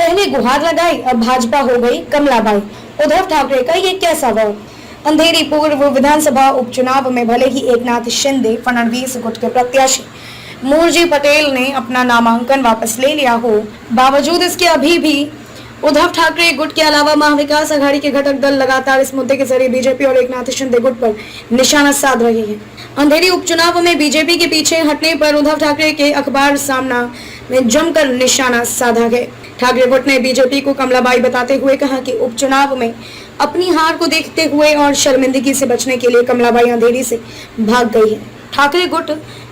पहले गुहार लगाई, अब भाजपा हो गई कमलाबाई। उद्धव ठाकरे का ये कैसा वार। अंधेरी पूर्व विधानसभा उपचुनाव में भले ही एकनाथ शिंदे फडणवीस गुट के प्रत्याशी मूलजी पटेल ने अपना नामांकन वापस ले लिया हो, बावजूद इसके अभी भी उद्धव ठाकरे गुट के अलावा महाविकास आघाड़ी के घटक दल लगातार इस मुद्दे के जरिए बीजेपी और एकनाथ शिंदे गुट पर निशाना साध रहे हैं। अंधेरी उपचुनाव में बीजेपी के पीछे हटने पर उद्धव ठाकरे के अखबार सामना में जमकर निशाना साधा गया। ठाकरे गुट ने बीजेपी को कमलाबाई बताते हुए कहा कि उपचुनाव में अपनी हार को देखते हुए और शर्मिंदगी से बचने के लिए कमलाबाई अंधेरी से भाग गई है। ठाकरे गुट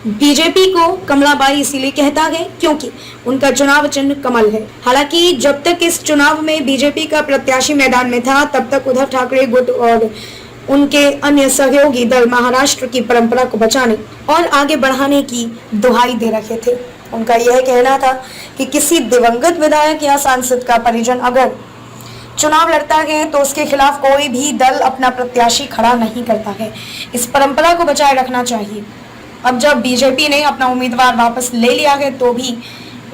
बीजेपी को कमलाबाई इसीलिए कहता है क्योंकि उनका चुनाव चिन्ह कमल है। हालांकि जब तक इस चुनाव में बीजेपी का प्रत्याशी मैदान में था, तब तक उद्धव ठाकरे गुट और उनके अन्य सहयोगी दल महाराष्ट्र की परंपरा को बचाने और आगे बढ़ाने की दुहाई दे रहे थे। उनका यह कहना था कि किसी दिवंगत विधायक या सांसद का परिजन अगर चुनाव लड़ता है तो उसके खिलाफ कोई भी दल अपना प्रत्याशी खड़ा नहीं करता है। इस परंपरा को बचाए रखना चाहिए। अब जब बीजेपी ने अपना उम्मीदवार वापस ले लिया है तो भी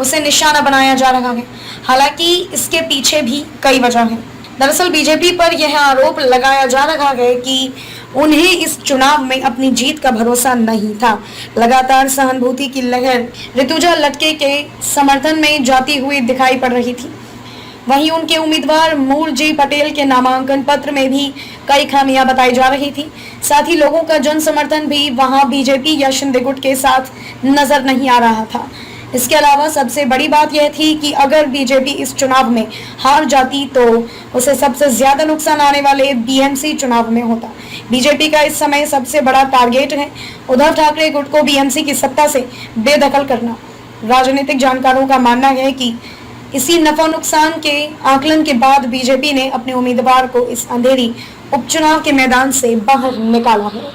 उसे निशाना बनाया जा रहा है। हालांकि इसके पीछे भी कई वजह हैं। दरअसल बीजेपी पर यह आरोप लगाया जा रहा है कि उन्हें इस चुनाव में अपनी जीत का भरोसा नहीं था। लगातार सहानुभूति की लहर ऋतुजा लटके के समर्थन में जाती हुई दिखाई पड़ रही थी। वहीं उनके उम्मीदवार मूलजी पटेल के नामांकन पत्र में भी कई खामियां बताई जा रही थी। साथ ही लोगों का जन समर्थन भी वहां बीजेपी या शिंदे गुट के साथ नजर नहीं आ रहा था। इसके अलावा सबसे बड़ी बात यह थी कि अगर बीजेपी इस चुनाव में हार जाती तो उसे सबसे ज्यादा नुकसान आने वाले बीएमसी चुनाव में होता। बीजेपी का इस समय सबसे बड़ा टारगेट है उद्धव ठाकरे गुट को बीएमसी की सत्ता से बेदखल करना। राजनीतिक जानकारों का मानना है कि इसी नफा नुकसान के आकलन के बाद बीजेपी ने अपने उम्मीदवार को इस अंधेरी उपचुनाव के मैदान से बाहर निकाला है।